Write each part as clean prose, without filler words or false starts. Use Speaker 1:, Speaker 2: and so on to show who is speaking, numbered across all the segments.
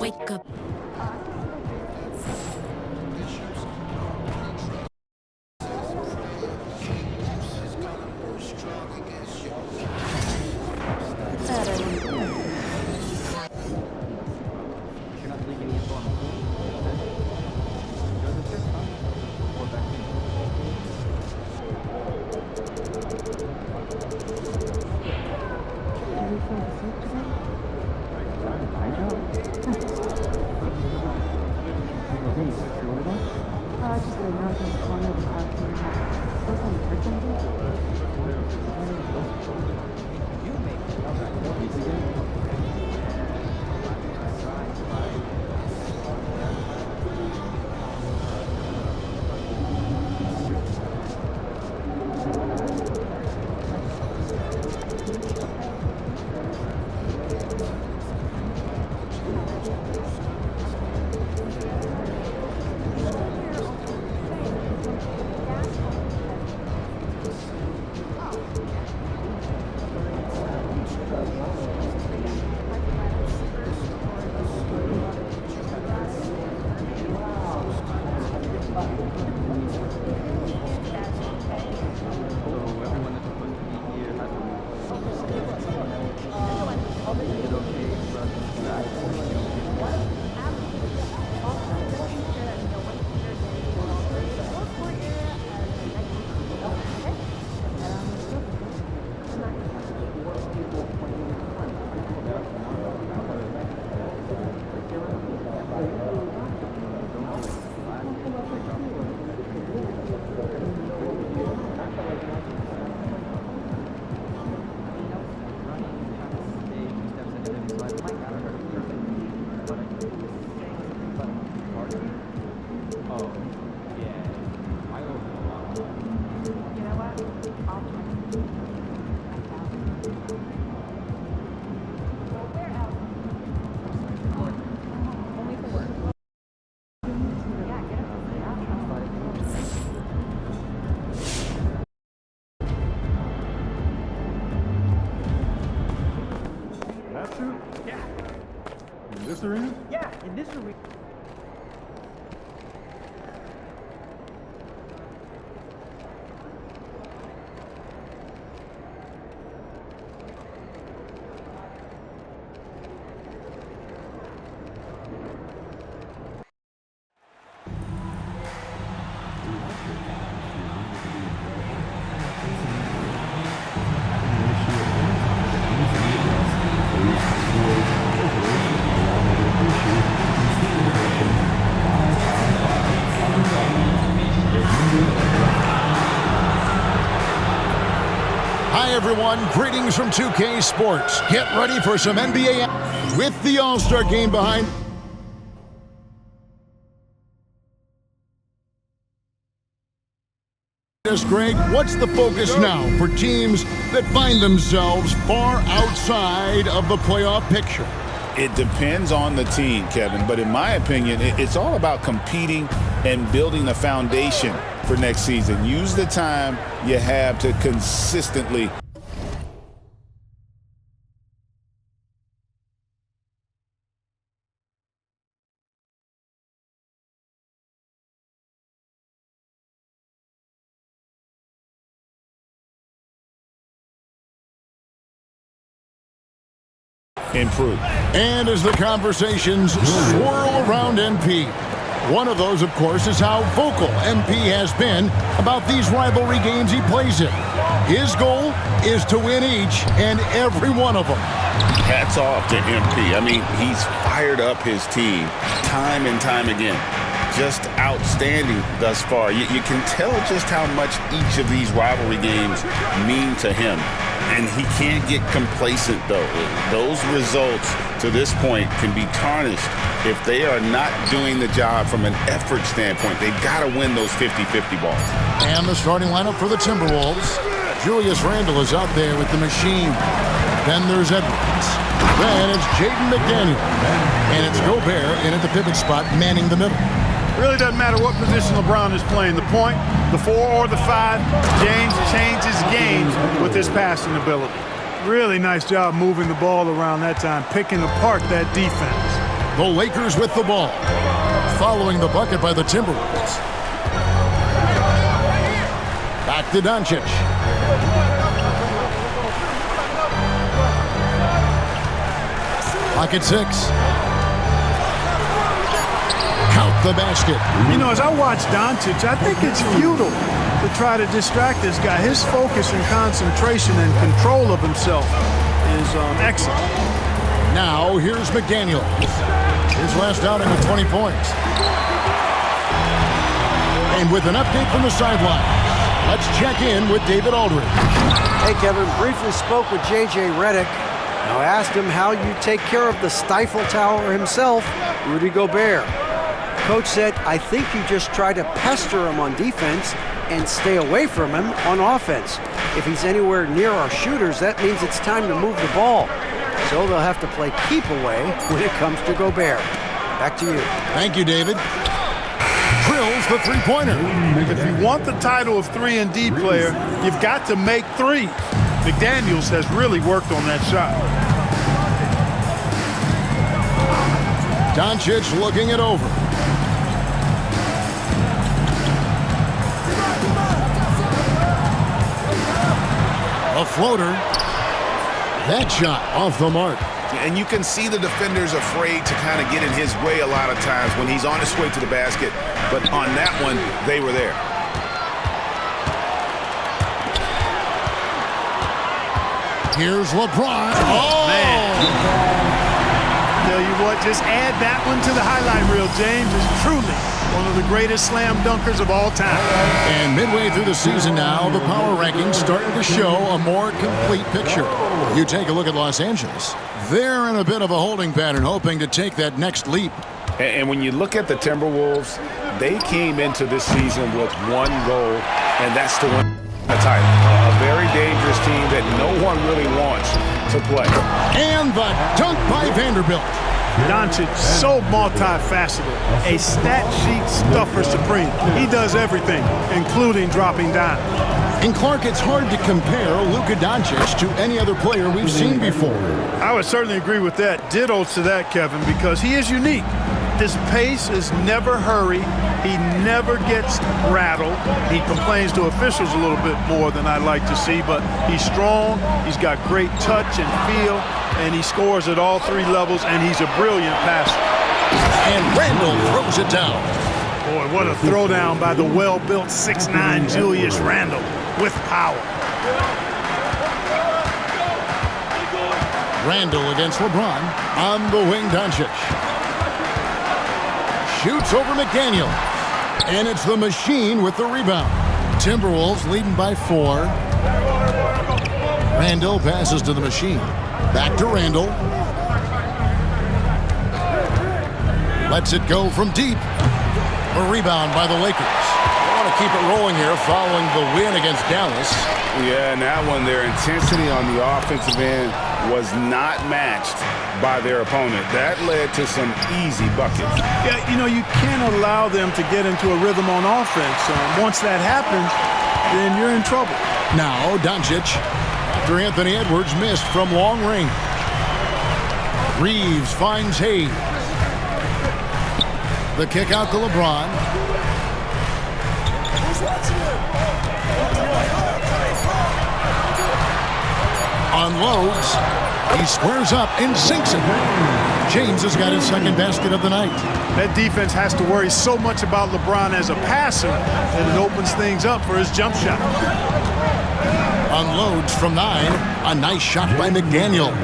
Speaker 1: wake up.
Speaker 2: This arena?
Speaker 3: Yeah, in this arena.
Speaker 4: Hi, everyone. Greetings from 2K Sports. Get ready for some NBA with the All-Star game behind us. Greg, what's the focus now for teams that find themselves far outside of the playoff picture?
Speaker 5: It depends on the team, Kevin, but in my opinion, it's all about competing and building a foundation for next season. Use the time you have to consistently improve.
Speaker 4: And as the conversations swirl around MP, one of those, of course, is how vocal MP has been about these rivalry games he plays in. His goal is to win each and every one of them.
Speaker 5: Hats off to MP. I mean, he's fired up his team time and time again. Just outstanding thus far. You can tell just how much each of these rivalry games mean to him. And he can't get complacent, though. Those results to this point can be tarnished if they are not doing the job from an effort standpoint. They've got to win those 50-50 balls.
Speaker 4: And the starting lineup for the Timberwolves. Julius Randle is out there with the machine. Then there's Edwards. Then it's Jaden McDaniel. And it's Gobert in at the pivot spot, manning the middle.
Speaker 2: Really doesn't matter what position LeBron is playing, the point, the 4 or the 5, James changes games with his passing ability. Really nice job moving the ball around that time, picking apart that defense.
Speaker 4: The Lakers with the ball. Following the bucket by the Timberwolves. Back to Doncic. Pocket 6. Count the basket.
Speaker 2: You know, as I watch Doncic, I think it's futile to try to distract this guy. His focus and concentration and control of himself is excellent.
Speaker 4: Now, here's McDaniel. His last outing with 20 points. And with an update from the sideline, let's check in with David Aldridge.
Speaker 1: Hey, Kevin. Briefly spoke with J.J. Redick. Now asked him how you take care of the Stifle Tower himself, Rudy Gobert. Coach said, I think you just try to pester him on defense and stay away from him on offense. If he's anywhere near our shooters, that means it's time to move the ball. So they'll have to play keep away when it comes to Gobert. Back to you.
Speaker 4: Thank you, David. Drills the three-pointer.
Speaker 2: If you want the title of 3-and-D player, you've got to make threes. McDaniels has really worked on that shot.
Speaker 4: Doncic looking it over. A floater. That shot off the mark.
Speaker 5: And you can see the defenders afraid to kind of get in his way a lot of times when he's on his way to the basket. But on that one, they were there.
Speaker 4: Here's LeBron. Oh,
Speaker 2: man. Tell you what, just add that one to the highlight reel, James. It's truly one of the greatest slam dunkers of all time.
Speaker 4: And midway through the season now, the power rankings starting to show a more complete picture. You take a look at Los Angeles. They're in a bit of a holding pattern, hoping to take that next leap.
Speaker 5: And when you look at the Timberwolves, they came into this season with one goal, and that's to win the title. A very dangerous team that no one really wants to play.
Speaker 4: And the dunk by Vanderbilt.
Speaker 2: Doncic, so multifaceted, a stat sheet stuffer supreme. He does everything, including dropping dimes.
Speaker 4: And Clark, it's hard to compare Luka Doncic to any other player we've seen before.
Speaker 2: I would certainly agree with that. Ditto to that, Kevin, because he is unique. His pace is never hurried. He never gets rattled. He complains to officials a little bit more than I'd like to see, but he's strong. He's got great touch and feel, and he scores at all three levels, and he's a brilliant passer.
Speaker 4: And Randall throws it down.
Speaker 2: Boy, what a throwdown by the well-built 6'9" Julius Randle with power.
Speaker 4: Randall against LeBron on the wing. Doncic shoots over McDaniel, and it's the machine with the rebound. Timberwolves leading by 4. Randall passes to the machine. Back to Randall. Lets it go from deep. A rebound by the Lakers. They want to keep it rolling here following the win against Dallas.
Speaker 5: Yeah, and that one, their intensity on the offensive end was not matched by their opponent. That led to some easy buckets.
Speaker 2: Yeah, you know, you can't allow them to get into a rhythm on offense. Once that happens, then you're in trouble.
Speaker 4: Now, Doncic, after Anthony Edwards missed from long range. Reeves finds Hayes. The kick out to LeBron. Unloads. He squares up and sinks it. James has got his second basket of the night.
Speaker 2: That defense has to worry so much about LeBron as a passer that it opens things up for his jump shot.
Speaker 4: Unloads from 9. A nice shot by McDaniels.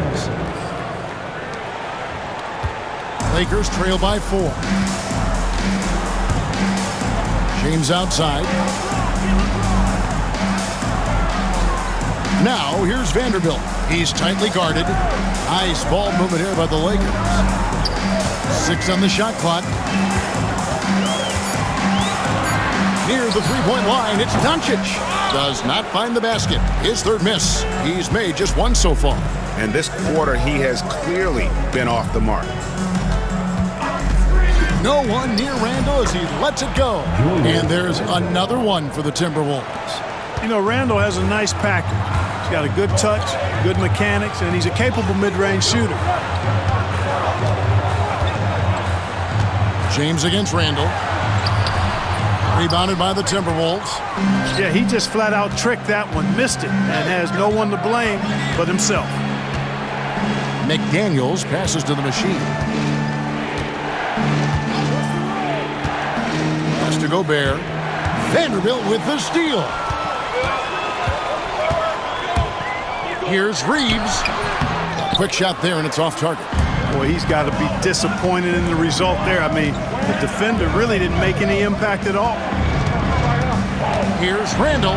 Speaker 4: Lakers trail by 4. James outside. Now, here's Vanderbilt. He's tightly guarded. Nice ball movement here by the Lakers. 6 on the shot clock. Near the three-point line, it's Doncic. Does not find the basket. His third miss. He's made just one so far.
Speaker 5: And this quarter, he has clearly been off the mark.
Speaker 4: No one near Randall as he lets it go. And there's another one for the Timberwolves.
Speaker 2: You know, Randall has a nice package. He's got a good touch, good mechanics, and he's a capable mid-range shooter.
Speaker 4: James against Randall. Rebounded by the Timberwolves.
Speaker 2: Yeah, he just flat out tricked that one, missed it, and has no one to blame but himself.
Speaker 4: McDaniels passes to the machine. Pass to Gobert. Vanderbilt with the steal. Here's Reeves. A quick shot there, and it's off target.
Speaker 2: Boy, he's got to be disappointed in the result there. I mean, the defender really didn't make any impact at all.
Speaker 4: Here's Randall.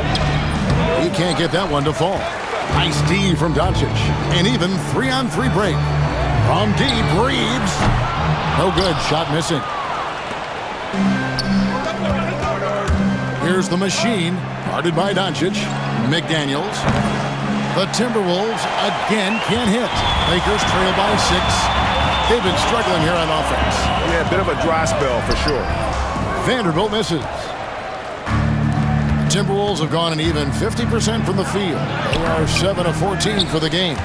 Speaker 4: He can't get that one to fall. Nice D from Doncic. An even 3-on-3 break. From deep, Reeves. No good. Shot missing. Here's the machine. Guarded by Doncic. McDaniels. The Timberwolves again can't hit. Lakers trail by 6. They've been struggling here on offense.
Speaker 5: Yeah, a bit of a dry spell for sure.
Speaker 4: Vanderbilt misses. Timberwolves have gone an even 50% from the field. They are 7 of 14 for the game.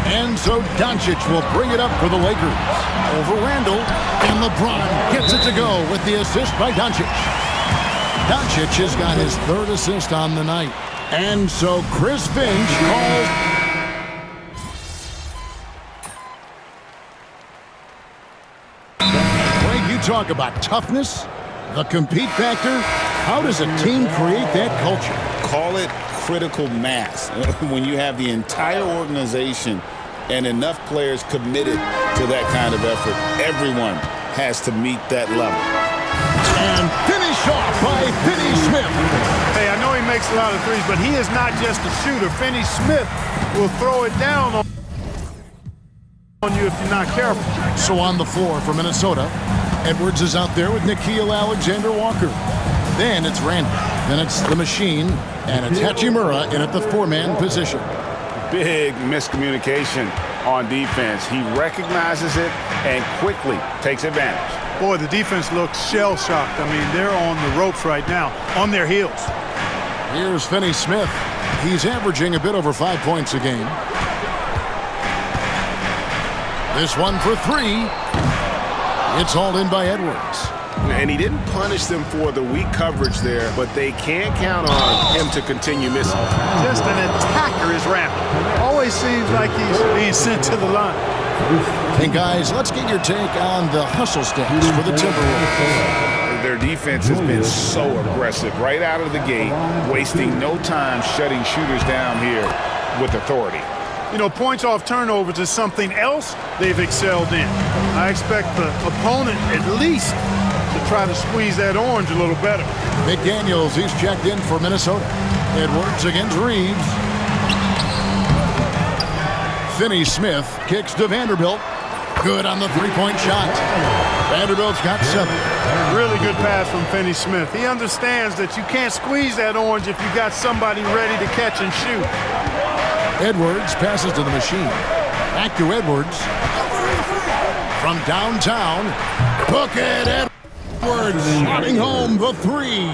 Speaker 4: And so Doncic will bring it up for the Lakers. Over Randall, and LeBron gets it to go with the assist by Doncic. Doncic has got his 3rd assist on the night. And so Chris Finch calls. Greg, you talk about toughness, the compete factor. How does a team create that culture?
Speaker 5: Call it critical mass. When you have the entire organization and enough players committed to that kind of effort, everyone has to meet that level.
Speaker 4: And finished off by Finney-Smith.
Speaker 2: Hey, I know he makes a lot of threes, but he is not just a shooter. Finney-Smith will throw it down on you if you're not careful.
Speaker 4: So on the floor for Minnesota, Edwards is out there with Nickeil Alexander-Walker. Then it's Randall. Then it's the machine, and it's Hachimura in at the 4-man position.
Speaker 5: Big miscommunication on defense. He recognizes it and quickly takes advantage.
Speaker 2: Boy, the defense looks shell-shocked. I mean, they're on the ropes right now, on their heels.
Speaker 4: Here's Finney-Smith. He's averaging a bit over 5 points a game. This one for 3. It's hauled in by Edwards.
Speaker 5: And he didn't punish them for the weak coverage there, but they can't count on him to continue missing.
Speaker 2: Just an attacker is rampant. Always seems like he's being sent to the line.
Speaker 4: And guys, let's get your take on the hustle stats for the Timberwolves.
Speaker 5: Their defense has been so aggressive right out of the gate, wasting no time shutting shooters down here with authority.
Speaker 2: You know, points off turnovers is something else they've excelled in. I expect the opponent at least to try to squeeze that orange a little better.
Speaker 4: McDaniels, he's checked in for Minnesota. Edwards against Reeves. Finney-Smith kicks to Vanderbilt. Good on the 3-point shot. Vanderbilt's got 7.
Speaker 2: Really good pass from Finney-Smith. He understands that you can't squeeze that orange if you got somebody ready to catch and shoot.
Speaker 4: Edwards passes to the machine. Back to Edwards. From downtown, Bucket Edwards shooting home the 3.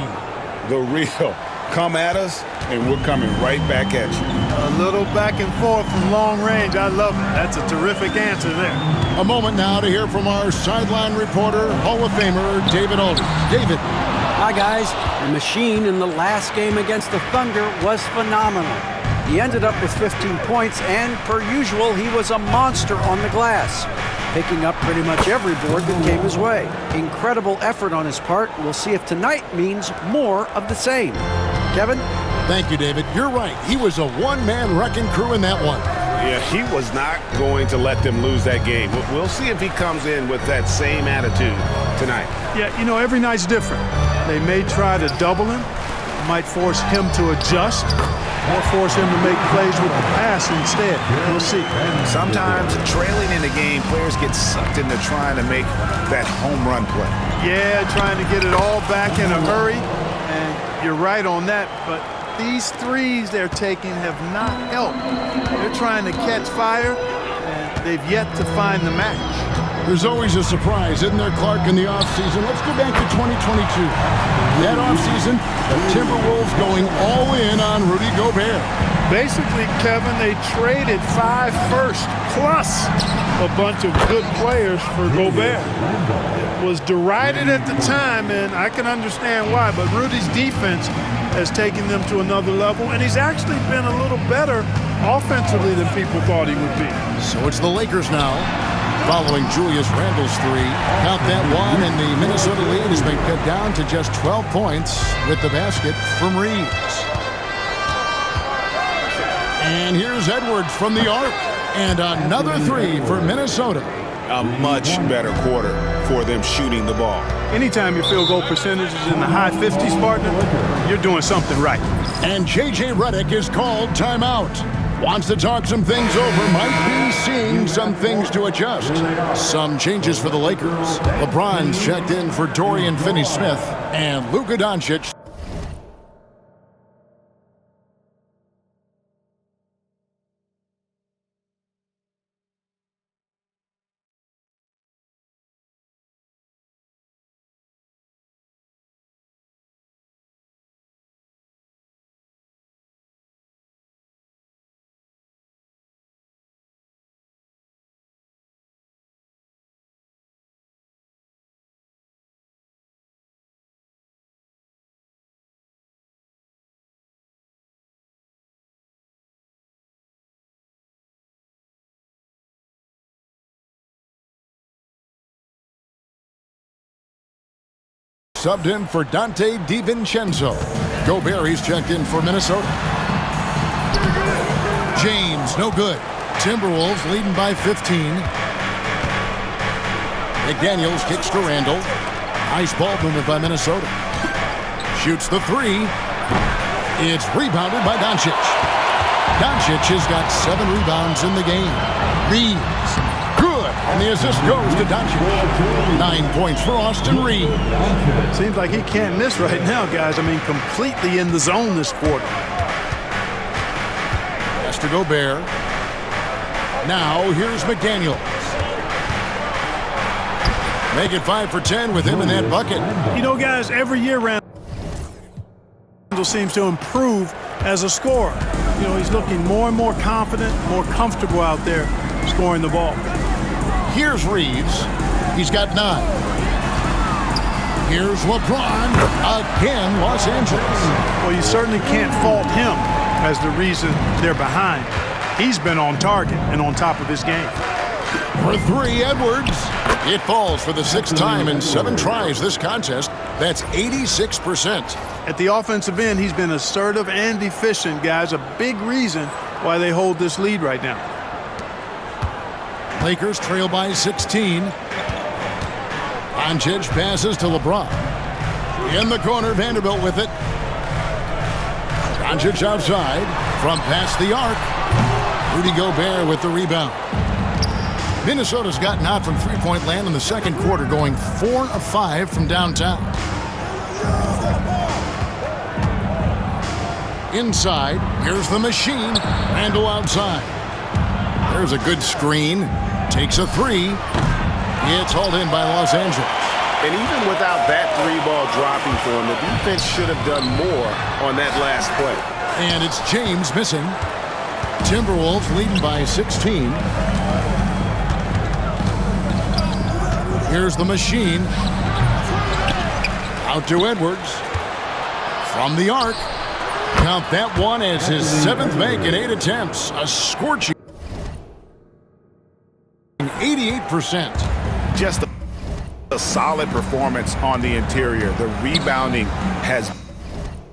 Speaker 5: The real. Come at us, and we're coming right back at you.
Speaker 2: A little back and forth from long range. I love it. That's a terrific answer there.
Speaker 4: A moment now to hear from our sideline reporter, Hall of Famer David Aldridge. David.
Speaker 1: Hi, guys. The machine in the last game against the Thunder was phenomenal. He ended up with 15 points, and per usual, he was a monster on the glass, picking up pretty much every board that came his way. Incredible effort on his part. We'll see if tonight means more of the same. Kevin?
Speaker 4: Thank you, David. You're right. He was a one-man wrecking crew in that one.
Speaker 5: Yeah, he was not going to let them lose that game. We'll see if he comes in with that same attitude tonight.
Speaker 2: Yeah, you know, every night's different. They may try to double him, might force him to adjust, or force him to make plays with the pass instead. We'll see.
Speaker 5: Sometimes trailing in the game, players get sucked into trying to make that home run play.
Speaker 2: Yeah, trying to get it all back in a hurry, and you're right on that, but these threes they're taking have not helped. They're trying to catch fire, and they've yet to find the match.
Speaker 4: There's always a surprise, isn't there, Clark, in the offseason? Let's go back to 2022. That offseason, the Timberwolves going all in on Rudy Gobert.
Speaker 2: Basically, Kevin, they traded 5 firsts plus a bunch of good players for Gobert. It was derided at the time, and I can understand why, but Rudy's defense has taken them to another level, and he's actually been a little better offensively than people thought he would be.
Speaker 4: So it's the Lakers now, following Julius Randle's three. Count that one, and the Minnesota lead has been cut down to just 12 points with the basket from Reeves. And here's Edwards from the arc, and another three for Minnesota.
Speaker 5: A much better quarter for them shooting the ball.
Speaker 2: Anytime your field goal percentage is in the high 50s, partner, you're doing something right.
Speaker 4: And J.J. Redick is called timeout. Wants to talk some things over, might be seeing some things to adjust. Some changes for the Lakers. LeBron's checked in for Dorian Finney-Smith, and Luka Doncic subbed in for Dante DiVincenzo. Gobert checked in for Minnesota. James, no good. Timberwolves leading by 15. McDaniels kicks to Randle. Nice ball movement by Minnesota. Shoots the three. It's rebounded by Doncic. Doncic has got 7 rebounds in the game. Reeves, good. And the assist goes to Doncic. 9 points for Austin Reeves.
Speaker 2: Seems like he can't miss right now, guys. I mean, completely in the zone this quarter.
Speaker 4: Pass to Gobert. Now here's McDaniels. Make it 5 for 10 with him in that bucket.
Speaker 2: You know, guys, every year Randle seems to improve as a scorer. You know, he's looking more and more confident, more comfortable out there scoring the ball.
Speaker 4: Here's Reeves. He's got 9. Here's LeBron. Again, Los Angeles.
Speaker 2: Well, you certainly can't fault him as the reason they're behind. He's been on target and on top of his game.
Speaker 4: For 3, Edwards. It falls for the 6th time in 7 tries this contest. That's 86%.
Speaker 2: At the offensive end, he's been assertive and efficient, guys. A big reason why they hold this lead right now.
Speaker 4: Lakers trail by 16. Doncic passes to LeBron. In the corner, Vanderbilt with it. Doncic outside from past the arc. Rudy Gobert with the rebound. Minnesota's gotten out from three-point land in the second quarter, going 4 of 5 from downtown. Inside, here's the machine. Randle outside. There's a good screen. Takes a 3. It's hauled in by Los Angeles.
Speaker 5: And even without that 3-ball dropping for him, the defense should have done more on that last play.
Speaker 4: And it's James missing. Timberwolves leading by 16. Here's the machine. Out to Edwards. From the arc. Count that one as his 7th make in 8 attempts. A scorching 88%.
Speaker 5: Just a solid performance on the interior. The rebounding has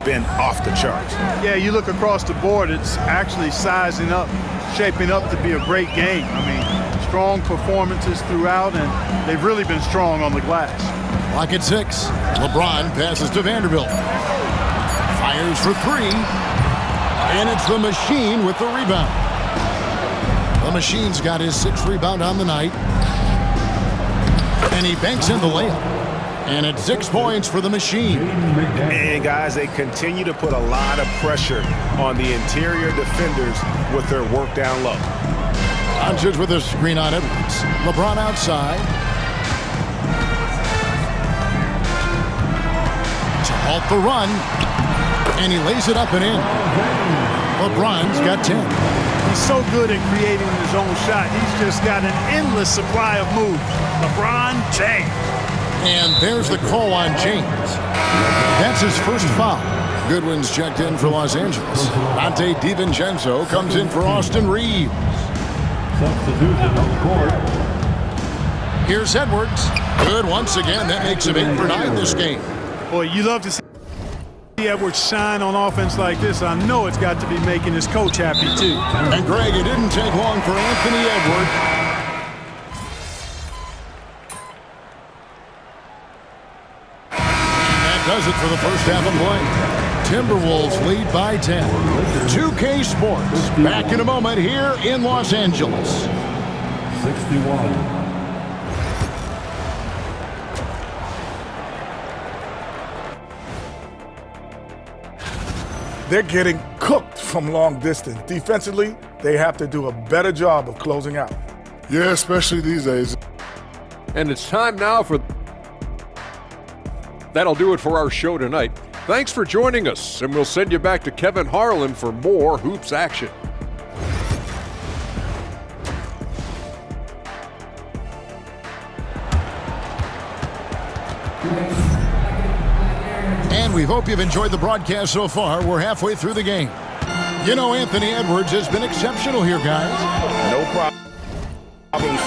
Speaker 5: been off the charts.
Speaker 2: Yeah, you look across the board, it's actually sizing up, shaping up to be a great game. I mean, strong performances throughout, and they've really been strong on the glass.
Speaker 4: Clock at 6. LeBron passes to Vanderbilt. Fires for 3. And it's the machine with the rebound. The machine's got his 6th rebound on the night. And he banks in the layup. And it's 6 points for the machine.
Speaker 5: And guys, they continue to put a lot of pressure on the interior defenders with their work down low.
Speaker 4: Doncic with a screen on Edwards. LeBron outside. To halt the run. And he lays it up and in. LeBron's got 10.
Speaker 2: He's so good at creating his own shot. He's just got an endless supply of moves. LeBron James.
Speaker 4: And there's the call on James. That's his first foul. Goodwin's checked in for Los Angeles. Dante DiVincenzo comes in for Austin Reeves.
Speaker 3: Substitution on the court.
Speaker 4: Here's Edwards. Good once again. That makes him 8 for 9 this game.
Speaker 2: Boy, you love to see Edwards shine on offense like this. I know it's got to be making his coach happy, too.
Speaker 4: And, Greg, it didn't take long for Anthony Edwards. That does it for the first half of play. Timberwolves lead by 10. 2K Sports back in a moment here in Los Angeles.
Speaker 3: 61.
Speaker 6: They're getting cooked from long distance. Defensively, they have to do a better job of closing out.
Speaker 7: Yeah, especially these days.
Speaker 8: And it's time now for... That'll do it for our show tonight. Thanks for joining us, and we'll send you back to Kevin Harlan for more hoops action.
Speaker 4: And we hope you've enjoyed the broadcast so far. We're halfway through the game. You know, Anthony Edwards has been exceptional here, guys.
Speaker 5: No problems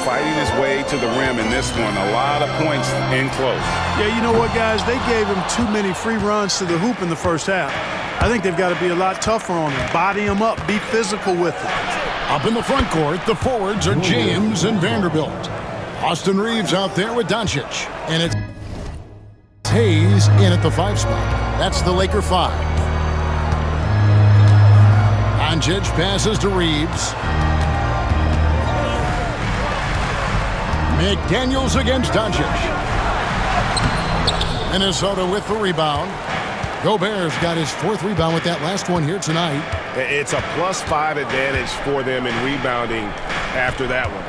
Speaker 5: fighting his way to the rim in this one. A lot of points in close.
Speaker 2: Yeah, you know what, guys? They gave him too many free runs to the hoop in the first half. I think they've got to be a lot tougher on him. Body him up. Be physical with him.
Speaker 4: Up in the front court, the forwards are James and Vanderbilt. Austin Reeves out there with Doncic. And it's Hayes in at the 5 spot. That's the Laker 5. Doncic passes to Reeves. McDaniels against Doncic. Minnesota with the rebound. Gobert's got his 4th rebound with that last one here tonight.
Speaker 9: It's a +5 advantage for them in rebounding after that one.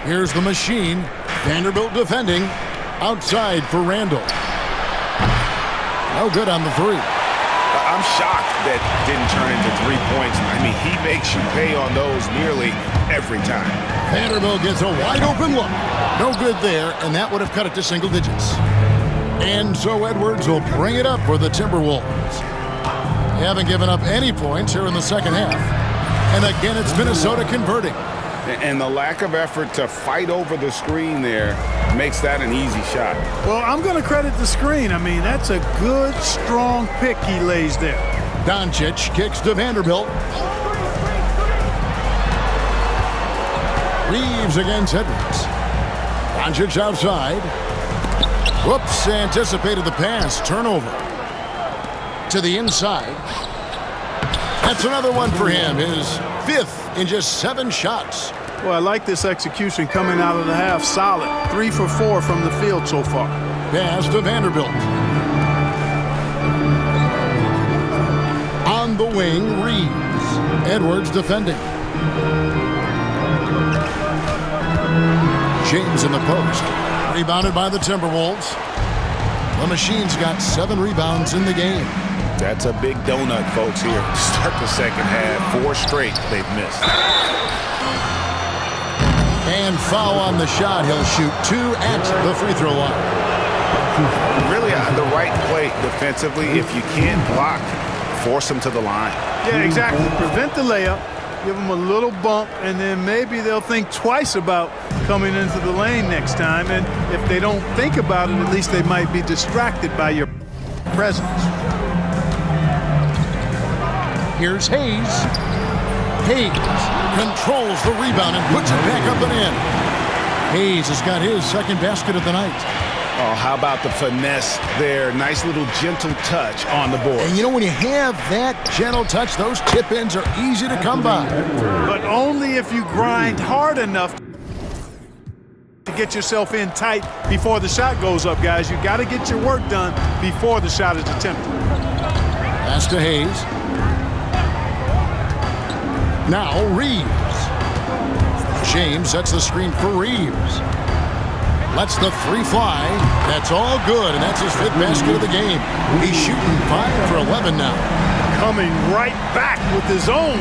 Speaker 4: Here's the machine. Vanderbilt defending. Outside for Randall. No good on the 3.
Speaker 9: I'm shocked that didn't turn into 3 points. I mean, he makes you pay on those nearly every time.
Speaker 4: Vanderbilt gets a wide open look. No good there, and that would have cut it to single digits. And so Edwards will bring it up for the Timberwolves. They haven't given up any points here in the second half. And again, it's Minnesota converting.
Speaker 5: And the lack of effort to fight over the screen there makes that an easy shot.
Speaker 2: Well, I'm going to credit the screen. I mean, that's a good, strong pick he lays there.
Speaker 4: Doncic kicks to Vanderbilt. Reeves against Edwards. Doncic outside. Whoops, anticipated the pass. Turnover. To the inside. That's another one for him. His 5th in just 7 shots.
Speaker 2: Well, I like this execution coming out of the half. Solid. 3 for 4 from the field so far.
Speaker 4: Pass to Vanderbilt. On the wing, Reeves. Edwards defending. James in the post. Rebounded by the Timberwolves. The Machine's got 7 rebounds in the game.
Speaker 9: That's a big donut, folks, here. Start the second half. 4 straight they've missed.
Speaker 4: And foul on the shot. He'll shoot 2 at the free throw line.
Speaker 9: Really the right play defensively. If you can't block, force them to the line.
Speaker 2: Yeah, exactly. Prevent the layup. Give them a little bump, and then maybe they'll think twice about coming into the lane next time. And if they don't think about it, at least they might be distracted by your presence.
Speaker 4: Here's Hayes. Hayes controls the rebound and puts it back up and in. Hayes has got his 2nd basket of the night.
Speaker 9: Oh, how about the finesse there? Nice little gentle touch on the board.
Speaker 4: And you know, when you have that gentle touch, those tip-ins are easy to come by.
Speaker 2: But only if you grind hard enough to get yourself in tight before the shot goes up, guys. You got to get your work done before the shot is attempted.
Speaker 4: Pass to Hayes. Now Reeves. James sets the screen for Reeves. Lets the 3 fly. That's all good, and that's his 5th basket of the game. He's shooting 5 for 11 now.
Speaker 2: coming right back with his own.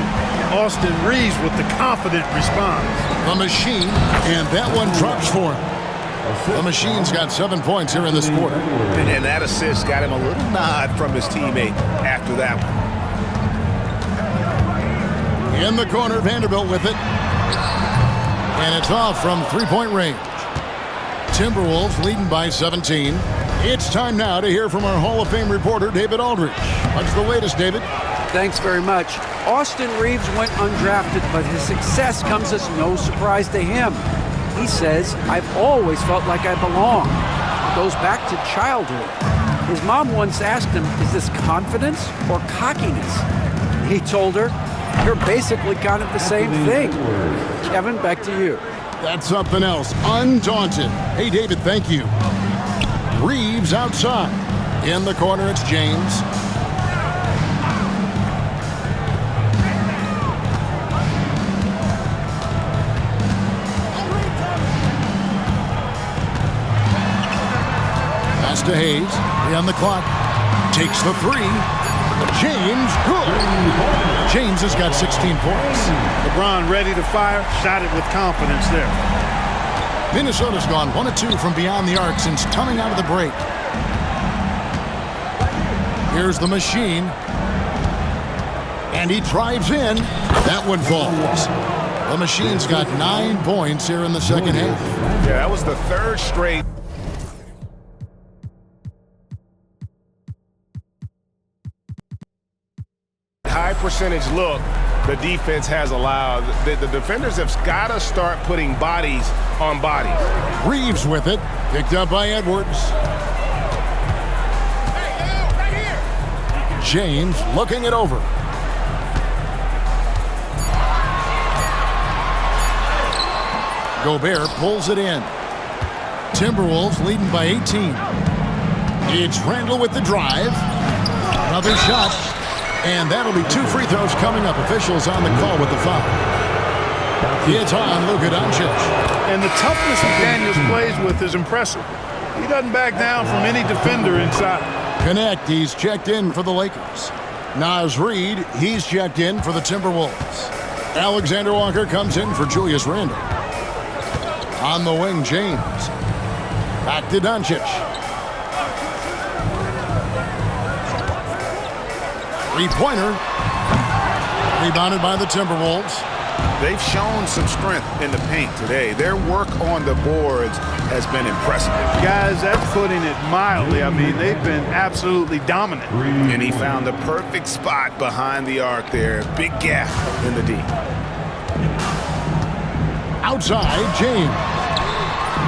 Speaker 2: Austin Reeves with the confident response.
Speaker 4: The Machine, and that one drops for him. The Machine's got 7 points here in this quarter.
Speaker 9: And that assist got him a little nod from his teammate after that one.
Speaker 4: In the corner, Vanderbilt with it. And it's off from three-point range. Timberwolves leading by 17. It's time now to hear from our Hall of Fame reporter, David Aldridge. What's the latest, David?
Speaker 1: Thanks very much. Austin Reeves went undrafted, but his success comes as no surprise to him. He says, "I've always felt like I belong." It goes back to childhood. His mom once asked him, "Is this confidence or cockiness?" He told her, "You're basically kind of the same thing." Kevin, back to you.
Speaker 4: That's something else. Undaunted. Hey, David, thank you. Reeves outside. In the corner, it's James. Pass to Hayes. On the clock. Takes the three. James, good. James has got 16 points.
Speaker 2: LeBron ready to fire. Shot it with confidence there.
Speaker 4: Minnesota's gone 1 of 2 from beyond the arc since coming out of the break. Here's the Machine. And he drives in. That one falls. The Machine's got 9 points here in the second half.
Speaker 9: Yeah, that was the third straight. High percentage look the defense has allowed. The defenders have got to start putting bodies on bodies.
Speaker 4: Reeves with it. Picked up by Edwards. James looking it over. Gobert pulls it in. Timberwolves leading by 18. It's Randall with the drive. Another shot. And that'll be 2 free throws coming up. Officials on the call with the foul. It's on Luka Doncic.
Speaker 2: And the toughness McDaniels plays with is impressive. He doesn't back down from any defender inside.
Speaker 4: Connect, he's checked in for the Lakers. Naz Reid, he's checked in for the Timberwolves. Alexander Walker comes in for Julius Randle. On the wing, James. Back to Doncic. Three-pointer. Rebounded by the Timberwolves.
Speaker 9: They've shown some strength in the paint today. Their work on the boards has been impressive.
Speaker 2: Guys, that's putting it mildly. I mean, they've been absolutely dominant.
Speaker 9: And he found the perfect spot behind the arc there. Big gap in the D.
Speaker 4: Outside, James.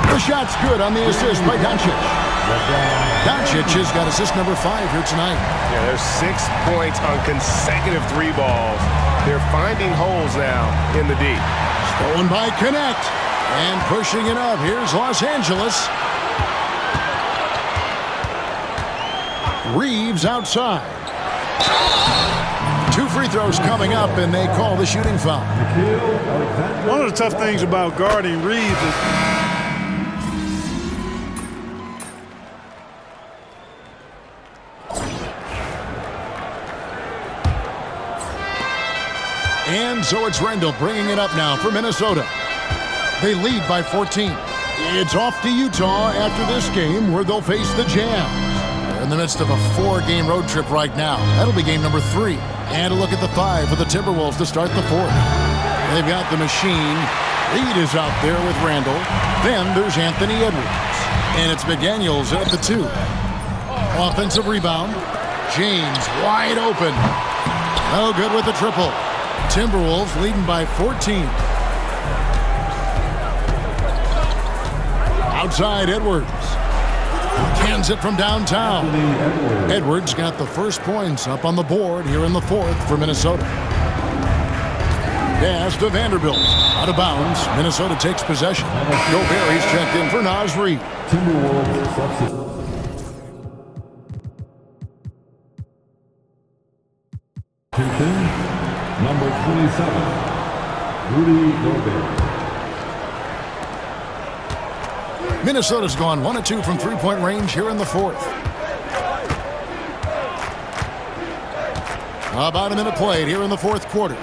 Speaker 4: The shot's good on the assist by Doncic. Doncic has got assist number 5 here tonight.
Speaker 9: Yeah, there's 6 points on consecutive 3 balls. They're finding holes now in the D.
Speaker 4: Stolen by Connect. And pushing it up. Here's Los Angeles. Reeves outside. 2 free throws coming up, and they call the shooting foul.
Speaker 2: One of the tough things about guarding Reeves is
Speaker 4: and so it's Randall bringing it up now for Minnesota. They lead by 14. It's off to Utah after this game where they'll face the Jazz. They're in the midst of a 4-game road trip right now. That'll be game number 3. And a look at the 5 for the Timberwolves to start the 4th. They've got the Machine. Reed is out there with Randall. Then there's Anthony Edwards. And it's McDaniels at the 2. Offensive rebound. James wide open. No good with the triple. Timberwolves leading by 14. Outside, Edwards. Cans it from downtown. Edwards got the first points up on the board here in the 4th for Minnesota. Pass to Vanderbilt. Out of bounds. Minnesota takes possession. Gobert checked in for Naz Reid.
Speaker 3: Timberwolves substitute. Number 27, Rudy Gobert.
Speaker 4: Minnesota's gone 1 of 2 from 3-point range here in the 4th. About a minute played here in the fourth quarter.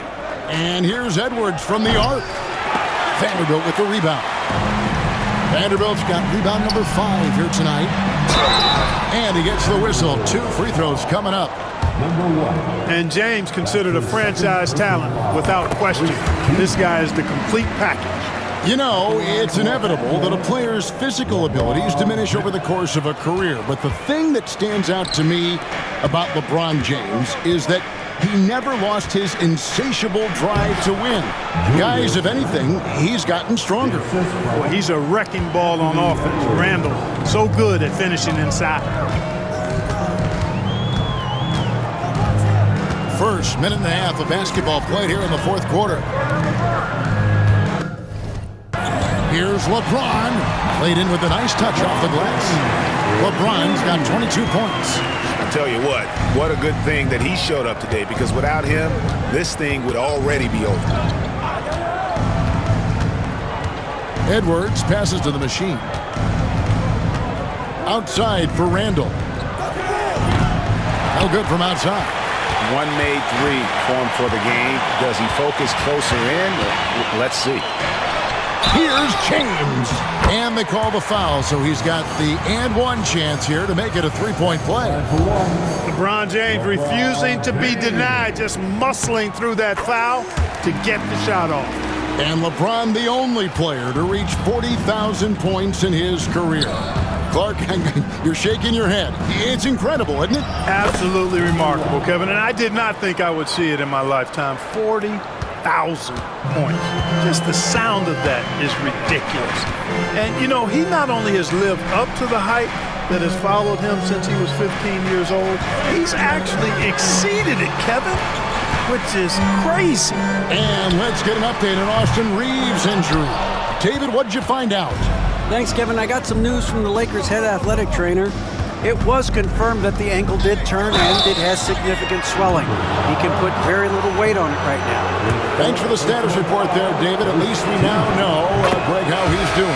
Speaker 4: And here's Edwards from the arc. Vanderbilt with the rebound. Vanderbilt's got rebound number 5 here tonight. And he gets the whistle. 2 free throws coming up.
Speaker 3: Number 1.
Speaker 2: And James considered a franchise talent without question. This guy is the complete package.
Speaker 4: You know, it's inevitable that a player's physical abilities diminish over the course of a career. But the thing that stands out to me about LeBron James is that he never lost his insatiable drive to win. Guys, if anything, he's gotten stronger.
Speaker 2: Boy, he's a wrecking ball on offense. Randall, so good at finishing inside.
Speaker 4: First minute and a half of basketball played here in the fourth quarter. Here's LeBron. Played in with a nice touch off the glass. LeBron's got 22 points.
Speaker 9: I tell you what a good thing that he showed up today, because without him, this thing would already be over.
Speaker 4: Edwards passes to the machine. Outside for Randall. No good from outside.
Speaker 9: One made 3 for him for the game. Does he focus closer in? Let's see.
Speaker 4: Here's James. And they call the foul, so he's got the and one chance here to make it a 3-point play.
Speaker 2: LeBron James refusing to be denied, just muscling through that foul to get the shot off.
Speaker 4: And LeBron, the only player to reach 40,000 points in his career. Clark, you're shaking your head. It's incredible, isn't it?
Speaker 2: Absolutely remarkable, Kevin. And I did not think I would see it in my lifetime. 40,000 points. Just the sound of that is ridiculous. And, you know, he not only has lived up to the hype that has followed him since he was 15 years old, he's actually exceeded it, Kevin, which is crazy.
Speaker 4: And let's get an update on Austin Reeves' injury. David, what did you find out?
Speaker 1: Thanks, Kevin. I got some news from the Lakers' head athletic trainer. It was confirmed that the ankle did turn and it has significant swelling. He can put very little weight on it right now.
Speaker 4: Thanks for the status report there, David. At least we now know, Greg, how he's doing.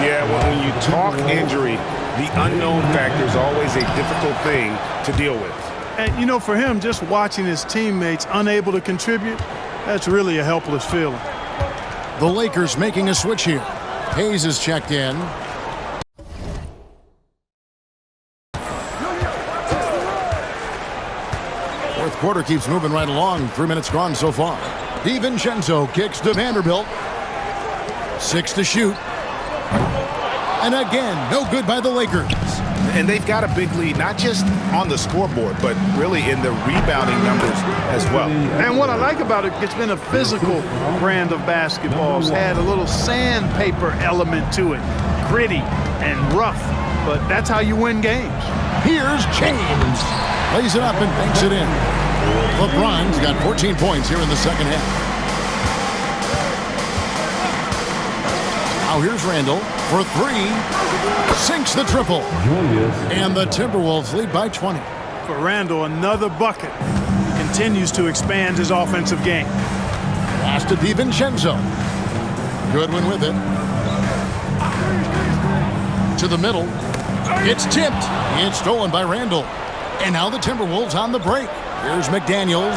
Speaker 9: Yeah, well, when you talk injury, the unknown factor is always a difficult thing to deal with.
Speaker 2: And, you know, for him, just watching his teammates unable to contribute, that's really a helpless feeling.
Speaker 4: The Lakers making a switch here. Hayes is checked in. Fourth quarter keeps moving right along. 3 minutes gone so far. DiVincenzo kicks to Vanderbilt. 6 to shoot. And again, no good by the Lakers.
Speaker 9: And they've got a big lead, not just on the scoreboard, but really in the rebounding numbers as well.
Speaker 2: And what I like about it, it's been a physical brand of basketball. It's had a little sandpaper element to it, gritty and rough, but that's how you win games.
Speaker 4: Here's James. Lays it up and banks it in. LeBron's got 14 points here in the second half. Now here's Randall for 3. Sinks the triple. And the Timberwolves lead by 20.
Speaker 2: For Randall, another bucket. He continues to expand his offensive game.
Speaker 4: Pass to DiVincenzo. Goodwin with it. To the middle. It's tipped. It's stolen by Randall. And now the Timberwolves on the break. Here's McDaniels.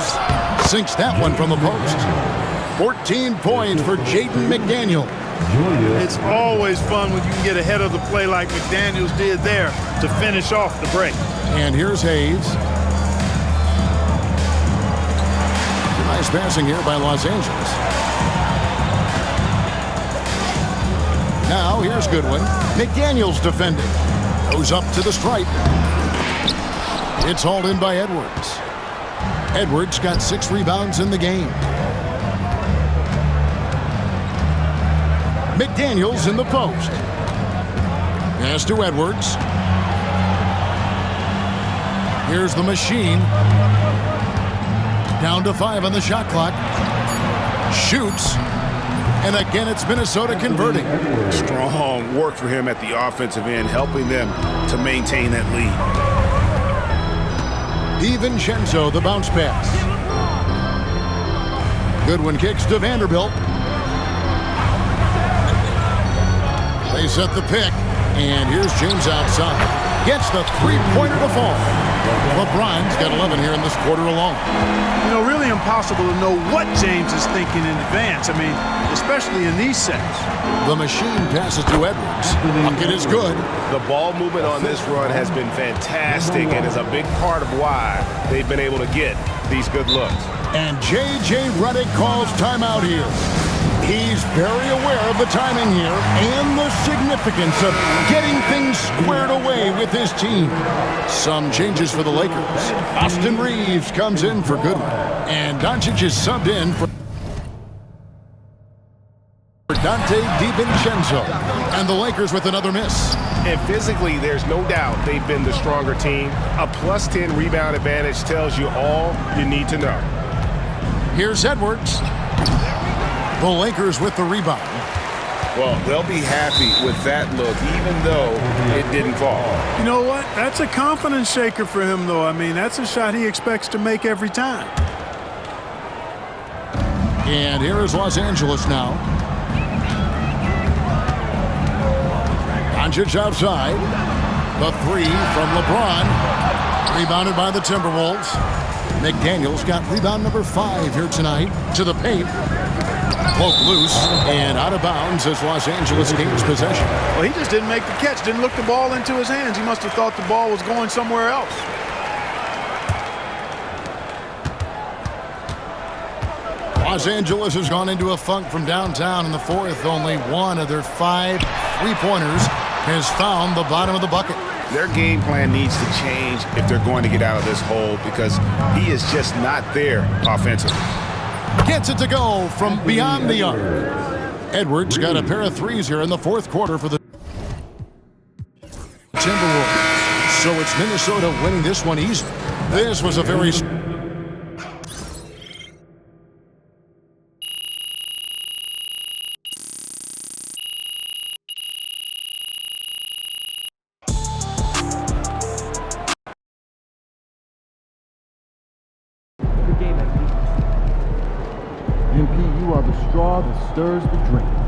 Speaker 4: Sinks that one from the post. 14 points for Jaden McDaniel.
Speaker 2: It's always fun when you can get ahead of the play like McDaniels did there to finish off the break.
Speaker 4: And here's Hayes. Nice passing here by Los Angeles. Now here's Goodwin. McDaniels defending. Goes up to the stripe. It's hauled in by Edwards. Edwards got 6 rebounds in the game. McDaniels in the post. Pass to Edwards. Here's the machine. Down to 5 on the shot clock. Shoots. And again, it's Minnesota converting.
Speaker 9: Strong work for him at the offensive end, helping them to maintain that lead.
Speaker 4: DiVincenzo, the bounce pass. Goodwin kicks to Vanderbilt. They set the pick, and here's James outside. gets the three-pointer to fall. LeBron's got 11 here in this quarter alone.
Speaker 2: You know, really impossible to know what James is thinking in advance. I mean, especially in these sets.
Speaker 4: The machine passes to Edwards. Bucket is good.
Speaker 9: The ball movement on this run has been fantastic and is a big part of why they've been able to get these good looks.
Speaker 4: And J.J. Redick calls timeout here. He's very aware of the timing here and the significance of getting things squared away with his team. Some changes for the Lakers. Austin Reeves comes in for Goodwin. And Doncic is subbed in for Dante DiVincenzo. And the Lakers with another miss.
Speaker 9: And physically, there's no doubt they've been the stronger team. A plus 10 rebound advantage tells you all you need to know.
Speaker 4: Here's Edwards. The Lakers with the rebound.
Speaker 5: Well, they'll be happy with that look, even though it didn't fall.
Speaker 2: You know what? That's a confidence shaker for him, though. I mean, that's a shot he expects to make every time.
Speaker 4: And here is Los Angeles now. Doncic outside. The three from LeBron. Rebounded by the Timberwolves. McDaniels got rebound number 5 here tonight to the paint. Poke loose and out of bounds as Los Angeles gains possession.
Speaker 2: Well, he just didn't make the catch, didn't look the ball into his hands. He must have thought the ball was going somewhere else.
Speaker 4: Los Angeles has gone into a funk from downtown in the fourth. Only one of their 5 three-pointers has found the bottom of the bucket.
Speaker 5: Their game plan needs to change if they're going to get out of this hole because he is just not there offensively.
Speaker 4: Gets it to go from beyond the arc. Edwards got a pair of threes here in the fourth quarter for the Timberwolves. So it's Minnesota winning this one easy. This was a very...
Speaker 3: MP, you are the straw that stirs the drink.